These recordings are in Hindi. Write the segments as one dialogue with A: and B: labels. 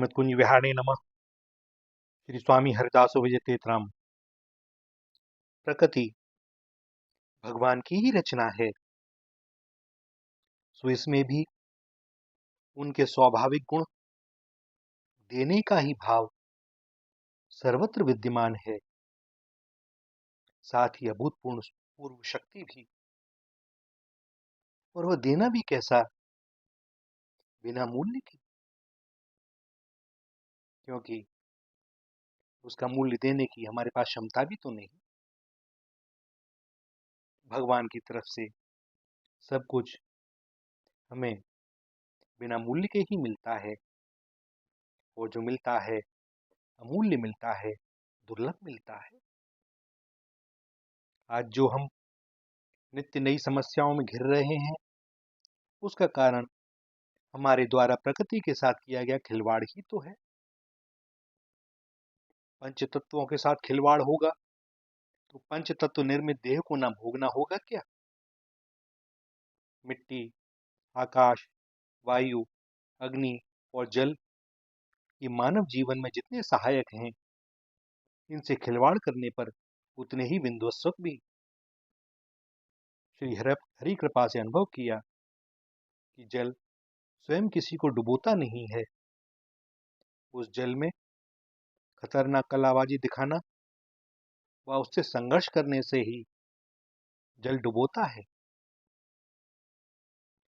A: श्रीमद्कुंज विहारे नमः। श्री स्वामी हरिदासो विजय तेतराम। प्रकृति भगवान की ही रचना है, सो इसमें भी उनके स्वाभाविक गुण देने का ही भाव सर्वत्र विद्यमान है। साथ ही अभूतपूर्व पूर्व शक्ति भी, और वह देना भी कैसा, बिना मूल्य के, क्योंकि उसका मूल्य देने की हमारे पास क्षमता भी तो नहीं। भगवान की तरफ से सब कुछ हमें बिना मूल्य के ही मिलता है, और जो मिलता है अमूल्य मिलता है, दुर्लभ मिलता है। आज जो हम नित्य नई समस्याओं में घिर रहे हैं, उसका कारण हमारे द्वारा प्रकृति के साथ किया गया खिलवाड़ ही तो है। पंच तत्वों के साथ खिलवाड़ होगा तो पंच तत्व निर्मित देह को ना भोगना होगा क्या? मिट्टी, आकाश, वायु, अग्नि और जल ये मानव जीवन में जितने सहायक हैं, इनसे खिलवाड़ करने पर उतने ही विध्वंसक भी। श्री हरि कृपा से अनुभव किया कि जल स्वयं किसी को डुबोता नहीं है। उस जल में खतरनाक कलाबाजी दिखाना व उससे संघर्ष करने से ही जल डुबोता है।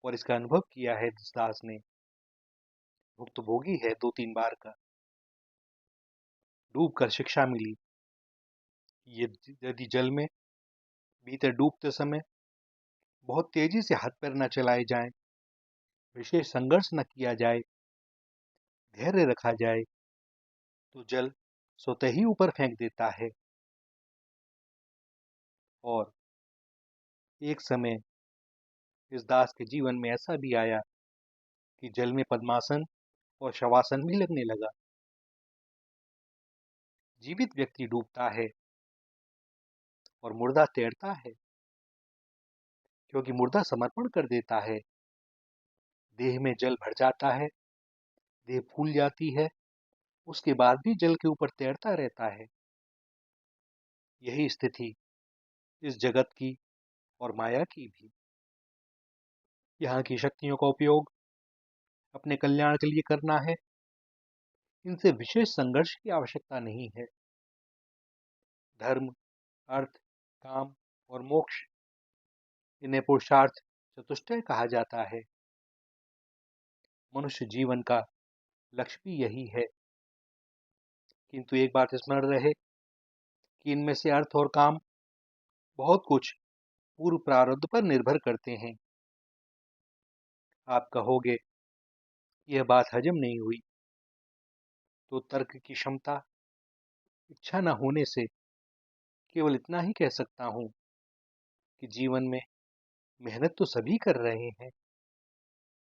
A: और इसका अनुभव किया है जिस दास ने, भुक्तभोगी है 2-3 बार का। डूब कर शिक्षा मिली, यदि जल में भीतर डूबते समय बहुत तेजी से हाथ पैर न चलाए जाएं, विशेष संघर्ष न किया जाए, धैर्य रखा जाए, तो जल स्वतः ही ऊपर फेंक देता है। और एक समय इस दास के जीवन में ऐसा भी आया कि जल में पद्मासन और शवासन भी लगने लगा। जीवित व्यक्ति डूबता है और मुर्दा तैरता है, क्योंकि मुर्दा समर्पण कर देता है। देह में जल भर जाता है, देह फूल जाती है, उसके बाद भी जल के ऊपर तैरता रहता है। यही स्थिति इस जगत की और माया की भी। यहाँ की शक्तियों का उपयोग अपने कल्याण के लिए करना है, इनसे विशेष संघर्ष की आवश्यकता नहीं है। धर्म, अर्थ, काम और मोक्ष, इन्हें पुरुषार्थ चतुष्टय कहा जाता है। मनुष्य जीवन का लक्ष्य भी यही है, किंतु एक बात स्मरण रहे कि इनमें से अर्थ और काम बहुत कुछ पूर्व प्रारब्ध पर निर्भर करते हैं। आप कहोगे यह बात हजम नहीं हुई, तो तर्क की क्षमता, इच्छा न होने से केवल इतना ही कह सकता हूं कि जीवन में मेहनत तो सभी कर रहे हैं,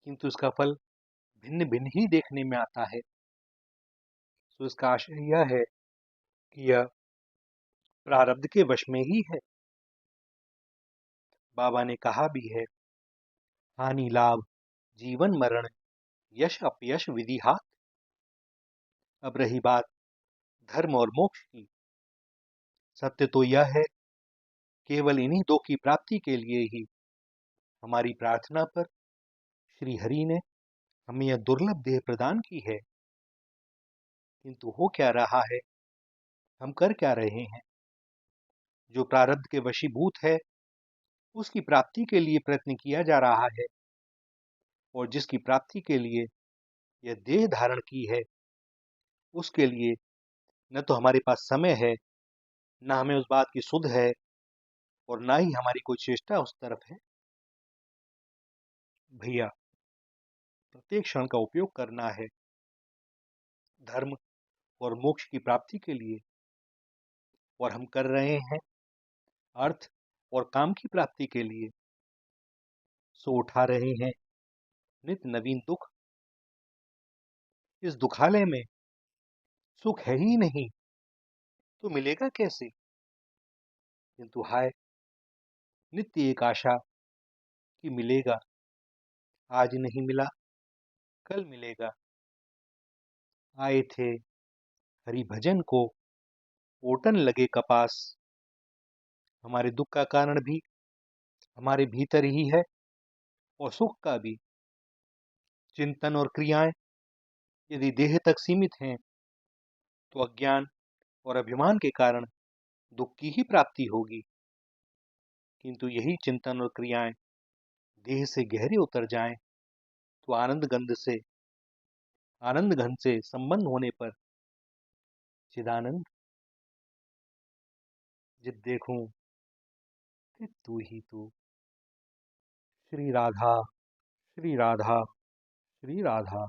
A: किंतु इसका फल भिन्न भिन्न ही देखने में आता है। तो इसका आशय यह है कि यह प्रारब्ध के वश में ही है। बाबा ने कहा भी है, हानि लाभ, जीवन मरण, यश अपयश विधि हाथ। अब रही बात धर्म और मोक्ष की, सत्य तो यह है, केवल इन्हीं दो की प्राप्ति के लिए ही हमारी प्रार्थना पर श्री हरि ने हमें यह दुर्लभ देह प्रदान की है। किंतु हो क्या रहा है, हम कर क्या रहे हैं? जो प्रारब्ध के वशीभूत है, उसकी प्राप्ति के लिए प्रयत्न किया जा रहा है, और जिसकी प्राप्ति के लिए यह देह धारण की है, उसके लिए न तो हमारे पास समय है, न हमें उस बात की सुध है, और न ही हमारी कोई चेष्टा उस तरफ है। भैया, प्रत्येक क्षण का उपयोग करना है धर्म और मोक्ष की प्राप्ति के लिए, और हम कर रहे हैं अर्थ और काम की प्राप्ति के लिए। सो उठा रहे हैं नित्य नवीन दुख। इस दुखालय में सुख है ही नहीं, तो मिलेगा कैसे? किंतु हाय, नित्य एक आशा कि मिलेगा। आज नहीं मिला, कल मिलेगा। आए थे हरि भजन को ओटन लगे कपास। हमारे दुख का कारण भी हमारे भीतर ही है और सुख का भी। चिंतन और क्रियाएं यदि देह तक सीमित हैं तो अज्ञान और अभिमान के कारण दुख की ही प्राप्ति होगी। किंतु यही चिंतन और क्रियाएं देह से गहरे उतर जाएं तो आनंद घन से संबंध होने पर चिदानंद जित देखूं कि तू ही तू। श्री राधा, श्री राधा, श्री राधा।